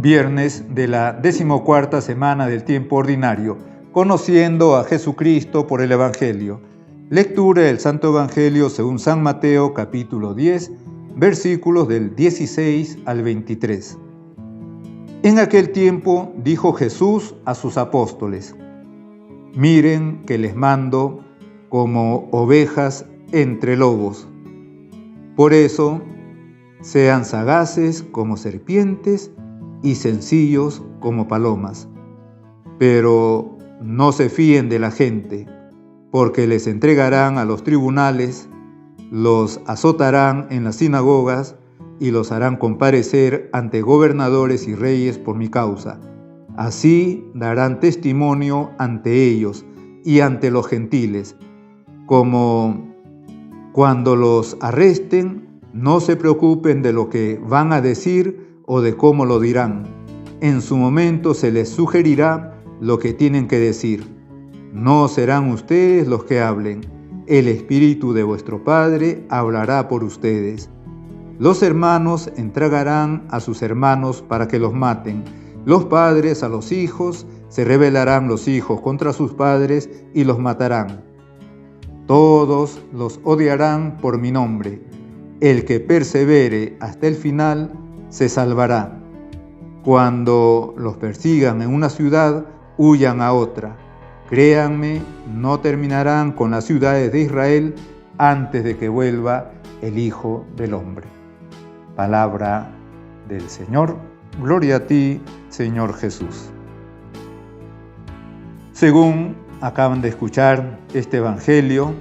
Viernes de la 14ª semana del tiempo ordinario, conociendo a Jesucristo por el Evangelio. Lectura del Santo Evangelio según San Mateo, capítulo 10, versículos del 16 al 23. En aquel tiempo dijo Jesús a sus apóstoles: Miren que les mando como ovejas entre lobos. Por eso, sean sagaces como serpientes y sencillos como palomas. Pero no se fíen de la gente, porque les entregarán a los tribunales, los azotarán en las sinagogas y los harán comparecer ante gobernadores y reyes por mi causa. Así darán testimonio ante ellos y ante los gentiles. Como cuando los arresten, no se preocupen de lo que van a decir o de cómo lo dirán. En su momento se les sugerirá lo que tienen que decir. No serán ustedes los que hablen. El Espíritu de vuestro Padre hablará por ustedes. Los hermanos entregarán a sus hermanos para que los maten. Los padres a los hijos, se rebelarán los hijos contra sus padres y los matarán. Todos los odiarán por mi nombre. El que persevere hasta el final se salvará. Cuando los persigan en una ciudad, huyan a otra. Créanme, no terminarán con las ciudades de Israel antes de que vuelva el Hijo del Hombre. Palabra del Señor. Gloria a ti, Señor Jesús. Según acaban de escuchar este Evangelio,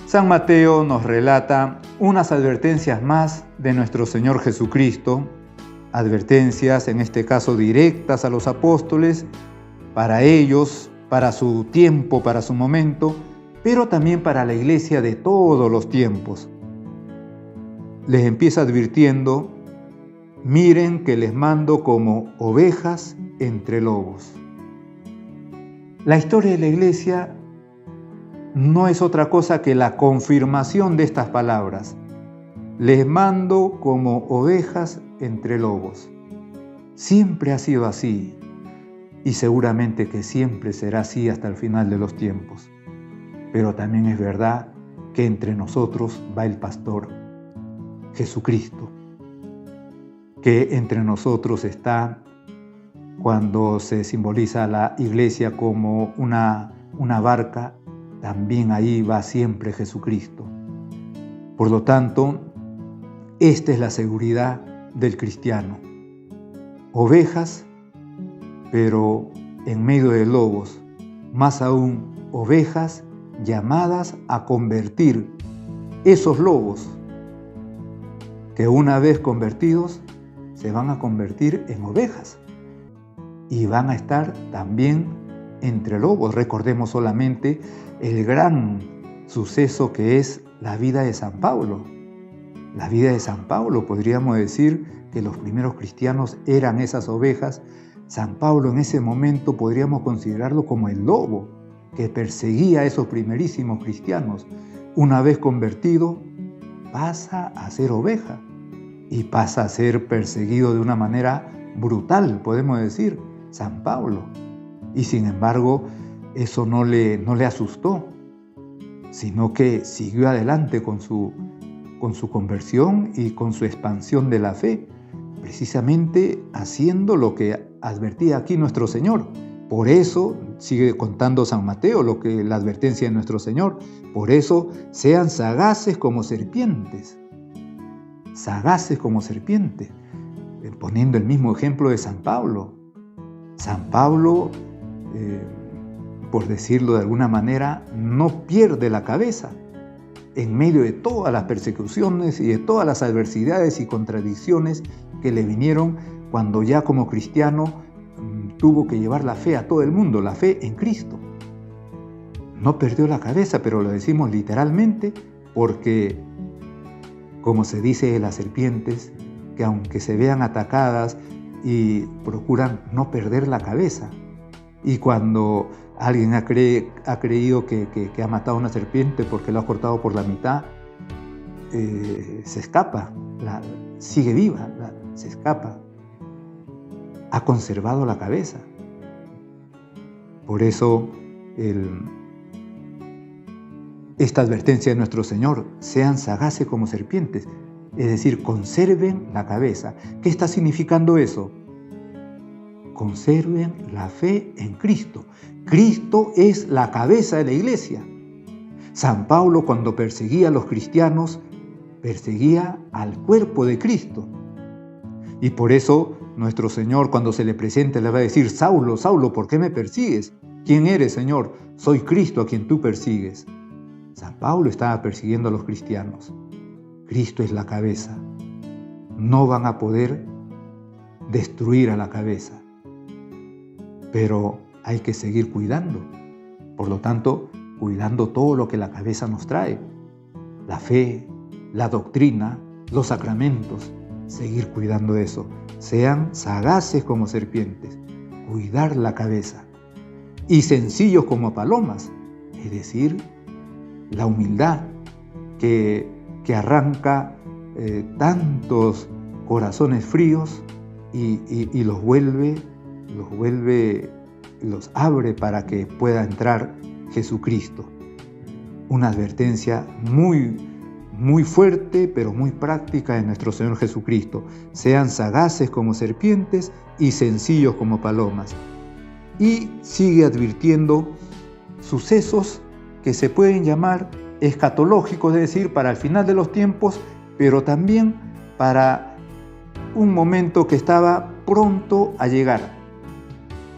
San Mateo nos relata unas advertencias más de nuestro Señor Jesucristo, advertencias en este caso directas a los apóstoles, para ellos, para su tiempo, para su momento, pero también para la iglesia de todos los tiempos. Les empieza advirtiendo: miren que les mando como ovejas entre lobos. La historia de la iglesia no es otra cosa que la confirmación de estas palabras. Les mando como ovejas entre lobos. Siempre ha sido así, y seguramente que siempre será así hasta el final de los tiempos. Pero también es verdad que entre nosotros va el pastor, Jesucristo, que entre nosotros está cuando se simboliza la iglesia como una barca. También ahí va siempre Jesucristo. Por lo tanto, esta es la seguridad del cristiano. Ovejas, pero en medio de lobos. Más aún, ovejas llamadas a convertir esos lobos, que una vez convertidos, se van a convertir en ovejas y van a estar también entre lobos. Recordemos solamente el gran suceso que es la vida de San Pablo. La vida de San Pablo, podríamos decir que los primeros cristianos eran esas ovejas. San Pablo en ese momento podríamos considerarlo como el lobo que perseguía a esos primerísimos cristianos. Una vez convertido, pasa a ser oveja y pasa a ser perseguido de una manera brutal, podemos decir, San Pablo. Y sin embargo, eso no le asustó, sino que siguió adelante con su conversión y con su expansión de la fe, precisamente haciendo lo que advertía aquí nuestro Señor. Por eso, sigue contando San Mateo la advertencia de nuestro Señor, por eso sean sagaces como serpientes, poniendo el mismo ejemplo de San Pablo. San Pablo, por decirlo de alguna manera, no pierde la cabeza en medio de todas las persecuciones y de todas las adversidades y contradicciones que le vinieron cuando ya como cristiano tuvo que llevar la fe a todo el mundo, la fe en Cristo. No perdió la cabeza, pero lo decimos literalmente porque, como se dice de las serpientes, que aunque se vean atacadas y procuran no perder la cabeza, y cuando alguien ha creído que ha matado a una serpiente porque lo ha cortado por la mitad, se escapa, sigue viva, se escapa. ha conservado la cabeza. Por eso, esta advertencia de nuestro Señor: sean sagaces como serpientes, es decir, conserven la cabeza. ¿Qué está significando eso? Conserven la fe en Cristo. Cristo es la cabeza de la iglesia. San Pablo, cuando perseguía a los cristianos, perseguía al cuerpo de Cristo. Y por eso nuestro Señor, cuando se le presente, le va a decir: Saulo, Saulo, ¿por qué me persigues? ¿Quién eres, Señor? Soy Cristo a quien tú persigues. San Pablo estaba persiguiendo a los cristianos. Cristo es la cabeza. No van a poder destruir a la cabeza, pero hay que seguir cuidando. Por lo tanto, cuidando todo lo que la cabeza nos trae: la fe, la doctrina, los sacramentos. Seguir cuidando eso. Sean sagaces como serpientes, cuidar la cabeza. Y sencillos como palomas, es decir, la humildad que arranca tantos corazones fríos y los abre para que pueda entrar Jesucristo. Una advertencia muy fuerte, pero muy práctica de nuestro Señor Jesucristo. Sean sagaces como serpientes y sencillos como palomas. Y sigue advirtiendo sucesos que se pueden llamar escatológicos, es decir, para el final de los tiempos, pero también para un momento que estaba pronto a llegar.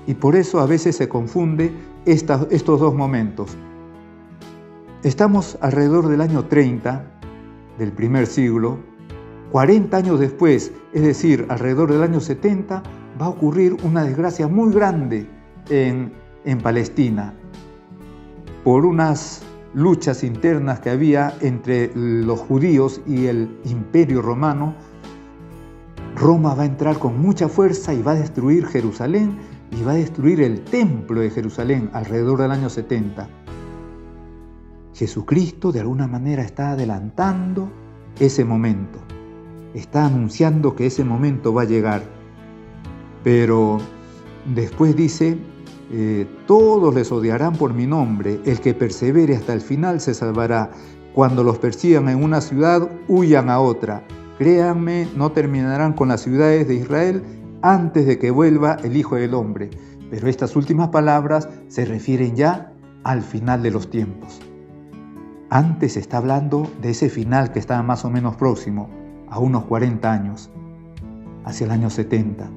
Y por eso a veces se confunde estos dos momentos. Estamos alrededor del año 30 del primer siglo. 40 años después, es decir, alrededor del año 70, va a ocurrir una desgracia muy grande en Palestina, por unas luchas internas que había entre los judíos y el Imperio Romano. Roma va a entrar con mucha fuerza y va a destruir Jerusalén y va a destruir el templo de Jerusalén alrededor del año 70. Jesucristo de alguna manera está adelantando ese momento, está anunciando que ese momento va a llegar, pero después dice: todos les odiarán por mi nombre, el que persevere hasta el final se salvará. Cuando los persigan en una ciudad, huyan a otra. Créanme, no terminarán con las ciudades de Israel antes de que vuelva el Hijo del Hombre. Pero estas últimas palabras se refieren ya al final de los tiempos. Antes está hablando de ese final que está más o menos próximo, a unos 40 años, hacia el año 70.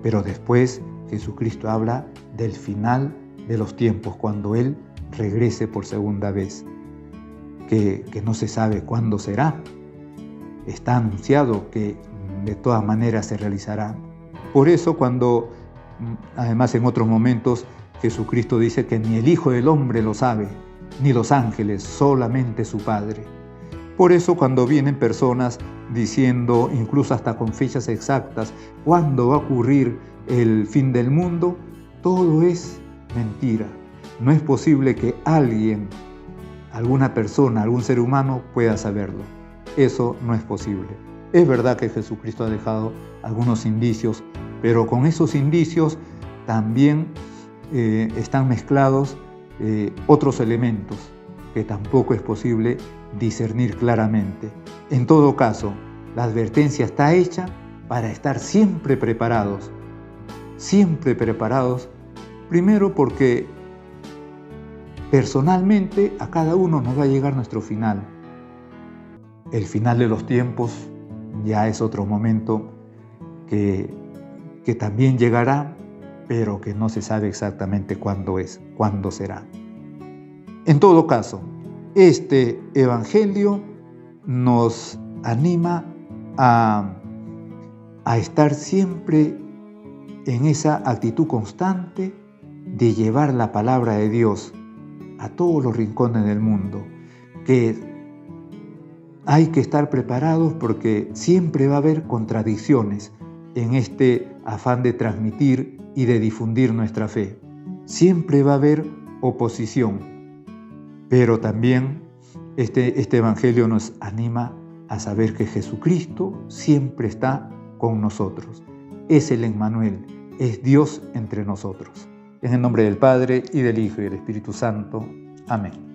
Pero después Jesucristo habla del final de los tiempos, cuando Él regrese por segunda vez, que no se sabe cuándo será. Está anunciado que de todas maneras se realizará. Por eso, cuando, además en otros momentos, Jesucristo dice que ni el Hijo del Hombre lo sabe, ni los ángeles, solamente su Padre. Por eso, cuando vienen personas diciendo, incluso hasta con fechas exactas, cuándo va a ocurrir el fin del mundo, todo es mentira. No es posible que alguien, alguna persona, algún ser humano pueda saberlo. Eso no es posible. Es verdad que Jesucristo ha dejado algunos indicios, pero con esos indicios también están mezclados otros elementos que tampoco es posible discernir claramente. En todo caso, la advertencia está hecha para estar siempre preparados. Siempre preparados, primero porque personalmente a cada uno nos va a llegar nuestro final. El final de los tiempos ya es otro momento que también llegará, pero que no se sabe exactamente cuándo será. En todo caso, este Evangelio nos anima a estar siempre en esa actitud constante de llevar la palabra de Dios a todos los rincones del mundo, que hay que estar preparados porque siempre va a haber contradicciones en este afán de transmitir y de difundir nuestra fe. Siempre va a haber oposición, pero también este Evangelio nos anima a saber que Jesucristo siempre está con nosotros. es el Emmanuel, es Dios entre nosotros. En el nombre del Padre, y del Hijo, y del Espíritu Santo. Amén.